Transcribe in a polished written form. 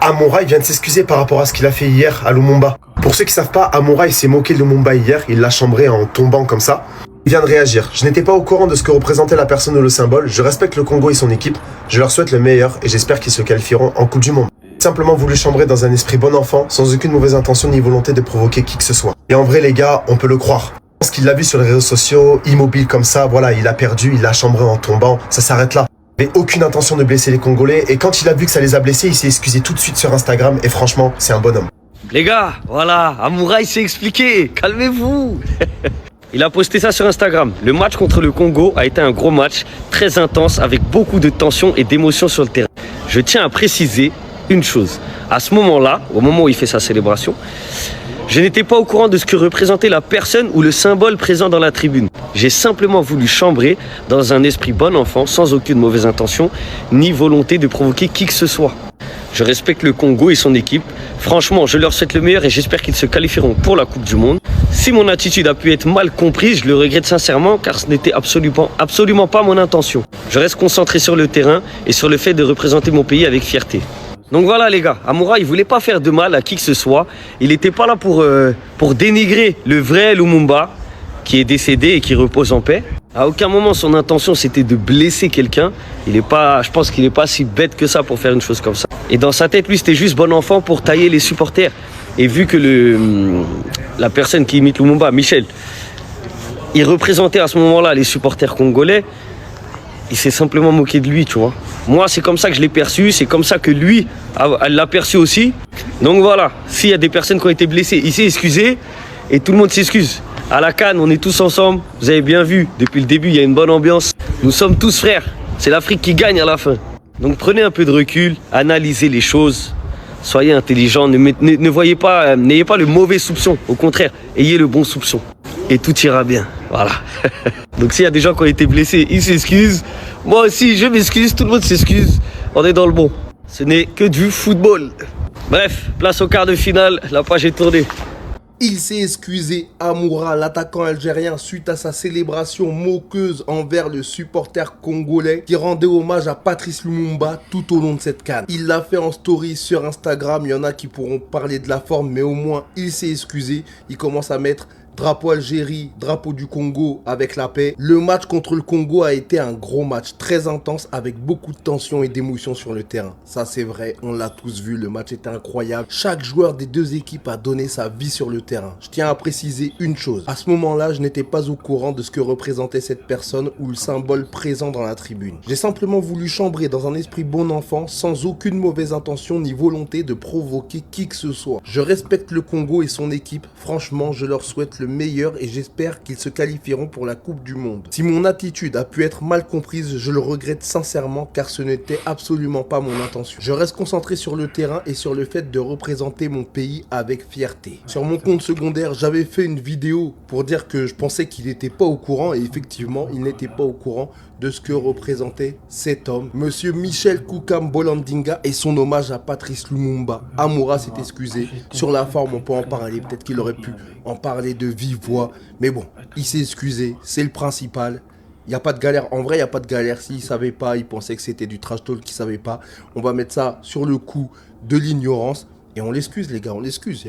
Amoura il vient de s'excuser par rapport à ce qu'il a fait hier à Lumumba. Pour ceux qui savent pas, Amoura il s'est moqué de Lumumba hier, il l'a chambré en tombant comme ça. Il vient de réagir. Je n'étais pas au courant de ce que représentait la personne ou le symbole. Je respecte le Congo et son équipe. Je leur souhaite le meilleur et j'espère qu'ils se qualifieront en Coupe du Monde. J'ai simplement voulu chambrer dans un esprit bon enfant, sans aucune mauvaise intention ni volonté de provoquer qui que ce soit. Et en vrai les gars, on peut le croire. Je pense qu'il l'a vu sur les réseaux sociaux, immobile comme ça, voilà, il a perdu, il l'a chambré en tombant, ça s'arrête là. Il n'avait aucune intention de blesser les Congolais et quand il a vu que ça les a blessés, il s'est excusé tout de suite sur Instagram et franchement, c'est un bonhomme. Les gars, voilà, Amoura il s'est expliqué, calmez-vous. Il a posté ça sur Instagram. Le match contre le Congo a été un gros match, très intense, avec beaucoup de tension et d'émotion sur le terrain. Je tiens à préciser une chose. À ce moment-là, au moment où il fait sa célébration, je n'étais pas au courant de ce que représentait la personne ou le symbole présent dans la tribune. J'ai simplement voulu chambrer dans un esprit bon enfant, sans aucune mauvaise intention, ni volonté de provoquer qui que ce soit. Je respecte le Congo et son équipe. Franchement, je leur souhaite le meilleur et j'espère qu'ils se qualifieront pour la Coupe du Monde. Si mon attitude a pu être mal comprise, je le regrette sincèrement car ce n'était absolument pas mon intention. Je reste concentré sur le terrain et sur le fait de représenter mon pays avec fierté. Donc voilà les gars, Amoura il voulait pas faire de mal à qui que ce soit. Il n'était pas là pour dénigrer le vrai Lumumba qui est décédé et qui repose en paix. À aucun moment son intention c'était de blesser quelqu'un. Je pense qu'il n'est pas si bête que ça pour faire une chose comme ça. Et dans sa tête lui c'était juste bon enfant pour tailler les supporters. Et vu que la personne qui imite Lumumba, Michel, il représentait à ce moment-là les supporters congolais, il s'est simplement moqué de lui, tu vois. Moi, c'est comme ça que je l'ai perçu, c'est comme ça que lui l'a perçu aussi. Donc voilà, s'il y a des personnes qui ont été blessées, il s'est excusé et tout le monde s'excuse. À la CAN, on est tous ensemble, vous avez bien vu, depuis le début, il y a une bonne ambiance. Nous sommes tous frères, c'est l'Afrique qui gagne à la fin. Donc prenez un peu de recul, analysez les choses, soyez intelligents, n'ayez pas le mauvais soupçon, au contraire, ayez le bon soupçon. Et tout ira bien, voilà. Donc s'il y a des gens qui ont été blessés, ils s'excusent. Moi aussi, je m'excuse, tout le monde s'excuse. On est dans le bon. Ce n'est que du football. Bref, place au quart de finale, la page est tournée. Il s'est excusé, Amoura, l'attaquant algérien, suite à sa célébration moqueuse envers le supporter congolais qui rendait hommage à Patrice Lumumba tout au long de cette CAN. Il l'a fait en story sur Instagram, il y en a qui pourront parler de la forme, mais au moins il s'est excusé. Il commence à mettre drapeau Algérie, drapeau du Congo avec la paix. Le match contre le Congo a été un gros match, très intense, avec beaucoup de tension et d'émotion sur le terrain. Ça c'est vrai, on l'a tous vu, le match était incroyable. Chaque joueur des deux équipes a donné sa vie sur le terrain. Je tiens à préciser une chose. À ce moment-là, je n'étais pas au courant de ce que représentait cette personne ou le symbole présent dans la tribune. J'ai simplement voulu chambrer dans un esprit bon enfant, sans aucune mauvaise intention ni volonté de provoquer qui que ce soit. Je respecte le Congo et son équipe. Franchement, je leur souhaite le meilleur et j'espère qu'ils se qualifieront pour la Coupe du Monde. Si mon attitude a pu être mal comprise, je le regrette sincèrement car ce n'était absolument pas mon intention. Je reste concentré sur le terrain et sur le fait de représenter mon pays avec fierté. Sur mon compte secondaire, j'avais fait une vidéo pour dire que je pensais qu'il n'était pas au courant et effectivement, il n'était pas au courant de ce que représentait cet homme, Monsieur Michel Koukam Bolandinga, et son hommage à Patrice Lumumba. Amoura s'est excusé. Sur la forme, on peut en parler. Peut-être qu'il aurait pu en parler de vive voix. Mais bon, il s'est excusé. C'est le principal. Il n'y a pas de galère. En vrai, il n'y a pas de galère. S'il ne savait pas, il pensait que c'était du trash talk qu'il ne savait pas. On va mettre ça sur le coup de l'ignorance. Et on l'excuse, les gars, on l'excuse.